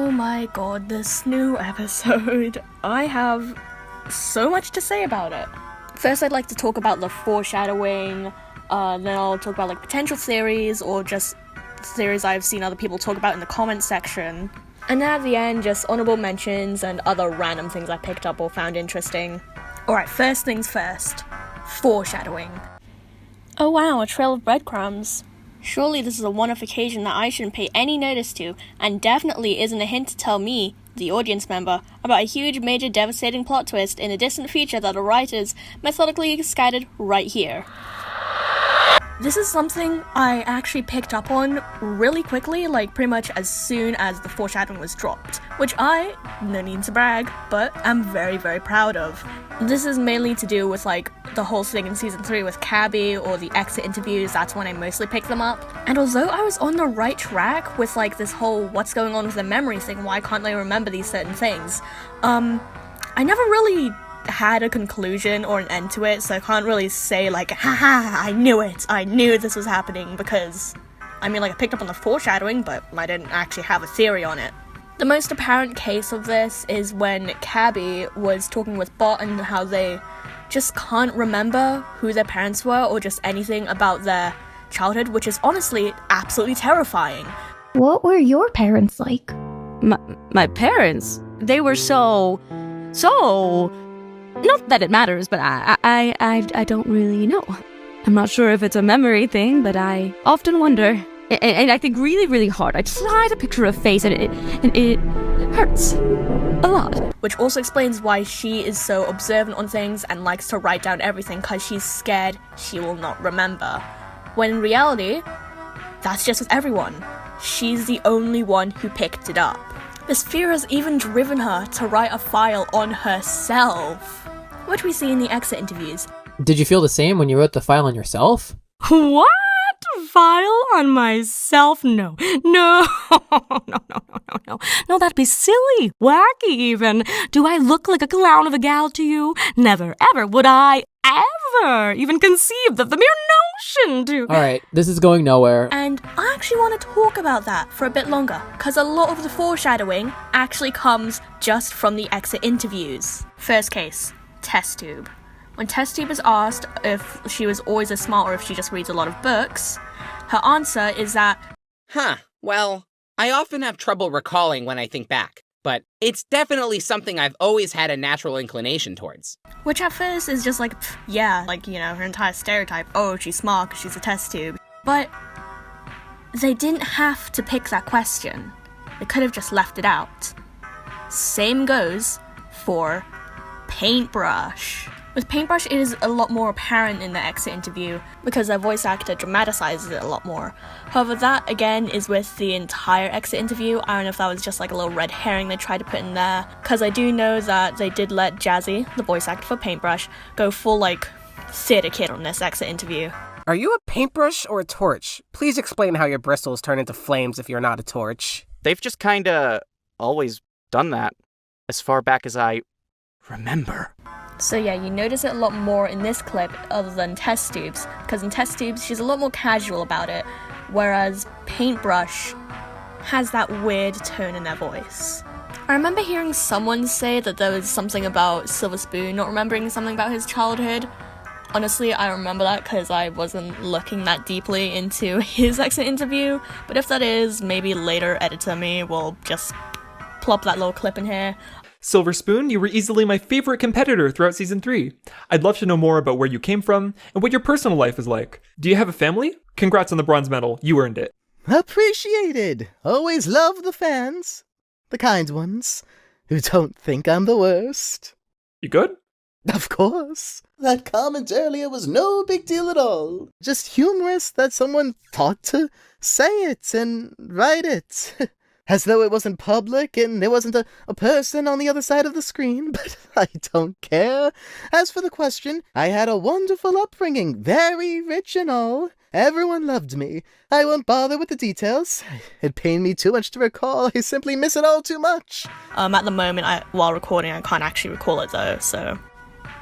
Oh my god, this new episode. I have so much to say about it. First, I'd like to talk about the foreshadowing, then I'll talk about potential theories or just theories I've seen other people talk about in the comments section. And then at the end, just honorable mentions and other random things I picked up or found interesting. Alright, first things first. Foreshadowing. Oh wow, a trail of breadcrumbs. Surely this is a one-off occasion that I shouldn't pay any notice to, and definitely isn't a hint to tell me, the audience member, about a huge, major, devastating plot twist in a distant future that the writers methodically scattered right here. This is something I actually picked up on really quickly, pretty much as soon as the foreshadowing was dropped, which I, no need to brag, but am very, very proud of. This is mainly to do with the whole thing in season 3 with Cabby or the exit interviews. That's when I mostly picked them up. And although I was on the right track with this whole what's going on with the memory thing, why can't they remember these certain things, I never really had a conclusion or an end to it, so I can't really say haha, I knew it, I knew this was happening, because I picked up on the foreshadowing, but I didn't actually have a theory on it. The most apparent case of this is when Cabby was talking with Bot and how they just can't remember who their parents were or just anything about their childhood, which is honestly absolutely terrifying. What were your parents like? My parents? They were so... Not that it matters, but I don't really know. I'm not sure if it's a memory thing, but I often wonder. And I think really, really hard. I try to picture a face, and it hurts a lot. Which also explains why she is so observant on things and likes to write down everything, because she's scared she will not remember. When in reality, that's just with everyone. She's the only one who picked it up. This fear has even driven her to write a file on herself, which we see in the exit interviews. Did you feel the same when you wrote the file on yourself? What? File on myself? No. No, that'd be silly, wacky even. Do I look like a clown of a gal to you? Never, ever would I ever even conceive of the mere notion to... Alright, this is going nowhere. And I actually want to talk about that for a bit longer, because a lot of the foreshadowing actually comes just from the exit interviews. First case, test tube. When Test Tube is asked if she was always as smart or if she just reads a lot of books, her answer is that, Well, I often have trouble recalling when I think back, but it's definitely something I've always had a natural inclination towards. Which at first is just her entire stereotype, oh, she's smart because she's a test tube. But they didn't have to pick that question. They could have just left it out. Same goes for Paintbrush. With Paintbrush, it is a lot more apparent in the exit interview because their voice actor dramatizes it a lot more. However, that again is with the entire exit interview. I don't know if that was just a little red herring they tried to put in there, because I do know that they did let Jazzy, the voice actor for Paintbrush, go full theater kid on this exit interview. Are you a paintbrush or a torch? Please explain how your bristles turn into flames if you're not a torch. They've just kinda always done that, as far back as I remember. So yeah, you notice it a lot more in this clip other than Test Tubes, because in Test Tubes she's a lot more casual about it, whereas Paintbrush has that weird tone in their voice. I remember hearing someone say that there was something about Silver Spoon not remembering something about his childhood. Honestly, I remember that because I wasn't looking that deeply into his exit interview, but if that is, maybe later editor me will just plop that little clip in here. Silver Spoon, you were easily my favorite competitor throughout Season 3. I'd love to know more about where you came from and what your personal life is like. Do you have a family? Congrats on the bronze medal, you earned it. Appreciated. Always love the fans. The kind ones, who don't think I'm the worst. You good? Of course. That comment earlier was no big deal at all. Just humorous that someone thought to say it and write it. As though it wasn't public and there wasn't a person on the other side of the screen, but I don't care. As for the question, I had a wonderful upbringing, very rich and all. Everyone loved me. I won't bother with the details. It'd pain me too much to recall. I simply miss it all too much. At the moment, while recording, I can't actually recall it though, so...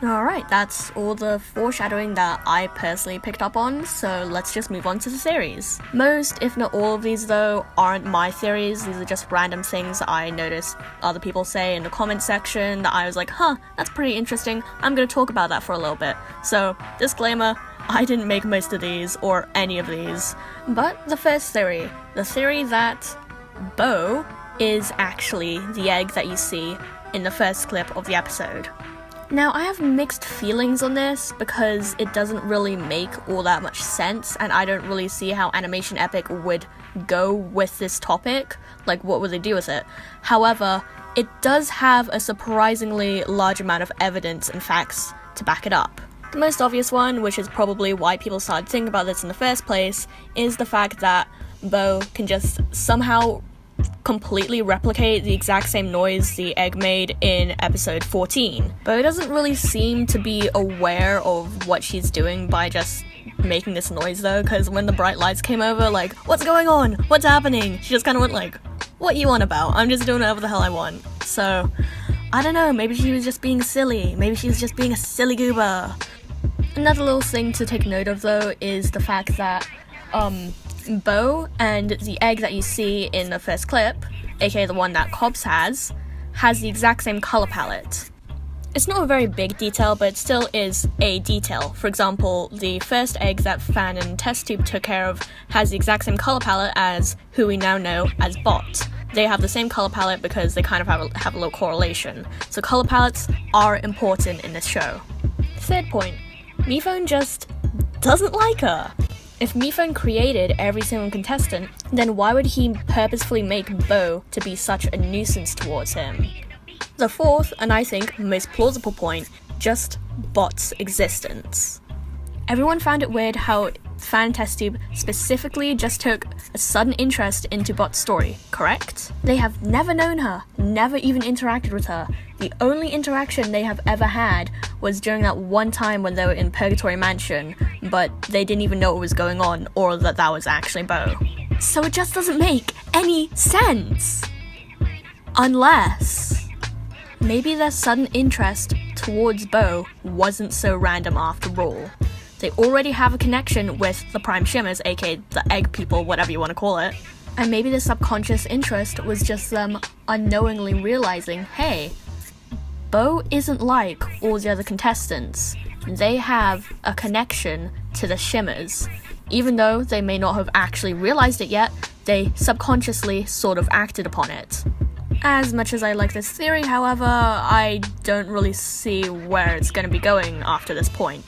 Alright, that's all the foreshadowing that I personally picked up on, so let's just move on to the theories. Most, if not all of these though, aren't my theories. These are just random things that I noticed other people say in the comment section that I was like, huh, that's pretty interesting, I'm gonna talk about that for a little bit. So, disclaimer, I didn't make most of these, or any of these. But the first theory, the theory that Bo is actually the egg that you see in the first clip of the episode. Now, I have mixed feelings on this because it doesn't really make all that much sense, and I don't really see how AnimationEpic would go with this topic. Like, what would they do with it? However, it does have a surprisingly large amount of evidence and facts to back it up. The most obvious one, which is probably why people started thinking about this in the first place, is the fact that Bo can just somehow completely replicate the exact same noise the egg made in episode 14. Bo doesn't really seem to be aware of what she's doing by just making this noise though, because when the bright lights came over, like, what's going on? What's happening? She just kind of went like, what you on about? I'm just doing whatever the hell I want. So, I don't know, maybe she was just being silly. Maybe she was just being a silly goober. Another little thing to take note of though is the fact that, Bo and the egg that you see in the first clip, aka the one that Cobbs has the exact same color palette. It's not a very big detail, but it still is a detail. For example, the first egg that Fan and Test Tube took care of has the exact same color palette as who we now know as Bot. They have the same color palette because they kind of have a little correlation. So color palettes are important in this show. Third point, Miphone just doesn't like her. If Miphone created every single contestant, then why would he purposefully make Bo to be such a nuisance towards him? The fourth, and I think most plausible point, just Bot's existence. Everyone found it weird how Fan Test Tube specifically just took a sudden interest into Bot's story, correct? They have never known her, never even interacted with her. The only interaction they have ever had was during that one time when they were in Purgatory Mansion, but they didn't even know what was going on, or that that was actually Bo. So it just doesn't make any sense! Unless maybe their sudden interest towards Bo wasn't so random after all. They already have a connection with the Prime Shimmers, aka the egg people, whatever you want to call it. And maybe the subconscious interest was just them unknowingly realizing, hey, Bo isn't like all the other contestants. They have a connection to the Shimmers. Even though they may not have actually realized it yet, they subconsciously sort of acted upon it. As much as I like this theory, however, I don't really see where it's going to be going after this point.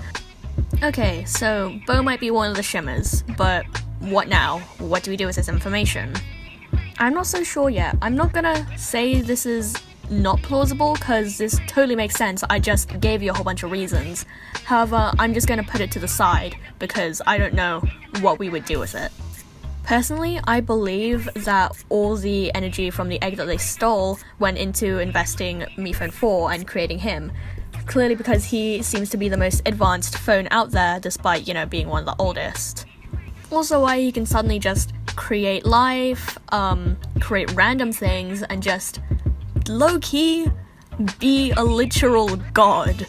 Okay, so Bo might be one of the Shimmers, but what now? What do we do with this information? I'm not so sure yet. I'm not gonna say this is not plausible, because this totally makes sense. I just gave you a whole bunch of reasons. However, I'm just gonna put it to the side, because I don't know what we would do with it. Personally, I believe that all the energy from the egg that they stole went into investing Miphone 4 and creating him. Clearly because he seems to be the most advanced phone out there, despite, you know, being one of the oldest. Also why he can suddenly just create life, create random things, and just low-key be a literal god.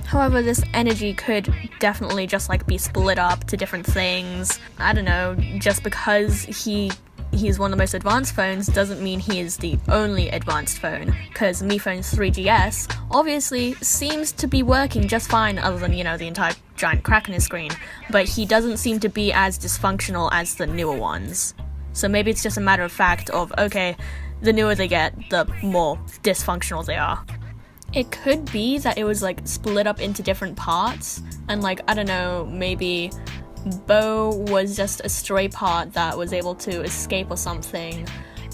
However, this energy could definitely just like be split up to different things. I don't know, just because he's one of the most advanced phones doesn't mean he is the only advanced phone, because Miphone's 3GS obviously seems to be working just fine other than, you know, the entire giant crack in his screen, but he doesn't seem to be as dysfunctional as the newer ones. So maybe it's just a matter of fact of, okay, the newer they get, the more dysfunctional they are. It could be that it was like split up into different parts, and like, I don't know, maybe Bo was just a stray part that was able to escape or something.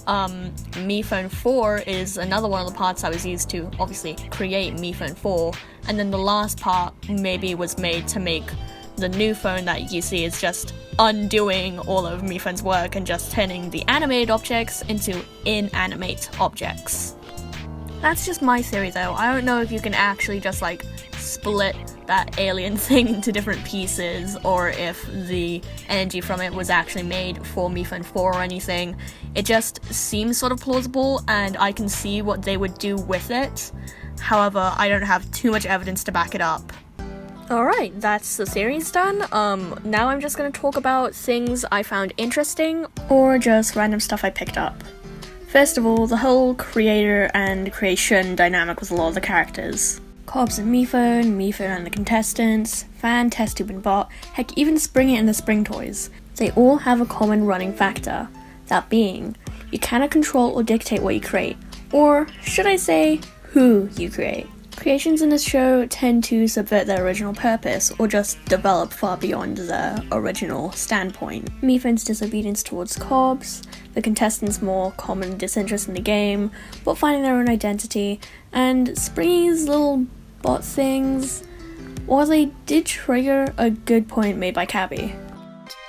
Miphone 4 is another one of the parts that was used to obviously create Miphone 4, and then the last part maybe was made to make the new phone that you see is just undoing all of Miphone's work and just turning the animated objects into inanimate objects. That's just my theory though. I don't know if you can actually just like split that alien thing into different pieces, or if the energy from it was actually made for Mifune 4 or anything. It just seems sort of plausible, and I can see what they would do with it. However, I don't have too much evidence to back it up. Alright, that's the series done. Now I'm just gonna talk about things I found interesting, or just random stuff I picked up. First of all, the whole creator and creation dynamic with a lot of the characters. Cobbs and Mifune and the contestants, Fan, Test Tube and Bot, heck, even Springy and the Spring Toys. They all have a common running factor, that being, you cannot control or dictate what you create, or should I say, who you create. Creations in this show tend to subvert their original purpose, or just develop far beyond their original standpoint. Mifune's disobedience towards Cobbs, the contestants' more common disinterest in the game, but finding their own identity, and Springy's little bot things, while they did trigger a good point made by Cabby.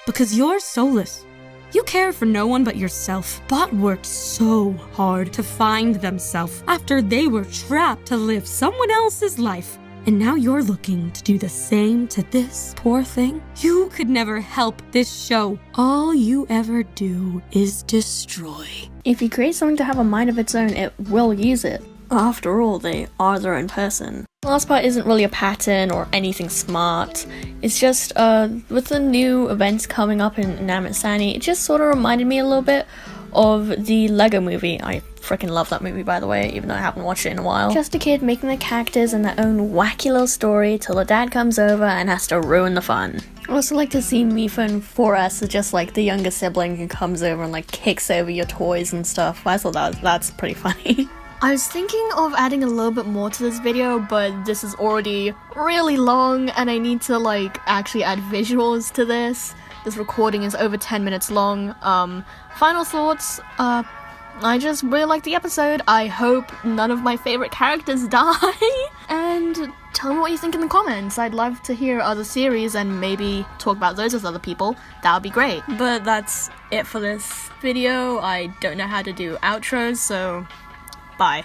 Because you're soulless. You care for no one but yourself. Bot worked so hard to find themselves after they were trapped to live someone else's life. And now you're looking to do the same to this poor thing? You could never help this show. All you ever do is destroy. If you create something to have a mind of its own, it will use it. After all, they are their own person. The last part isn't really a pattern or anything smart. It's just, with the new events coming up in AnimationEpic, it just sort of reminded me a little bit of the Lego movie. I freaking love that movie, by the way, even though I haven't watched it in a while. Just a kid making their characters and their own wacky little story till the dad comes over and has to ruin the fun. I also like to see Mifune 4S as just like the younger sibling who comes over and like kicks over your toys and stuff. I thought that's pretty funny. I was thinking of adding a little bit more to this video, but this is already really long and I need to like actually add visuals to this. This recording is over 10 minutes long. Final thoughts, I just really liked the episode. I hope none of my favorite characters die. And tell me what you think in the comments. I'd love to hear other series and maybe talk about those with other people. That would be great. But that's it for this video. I don't know how to do outros, so bye.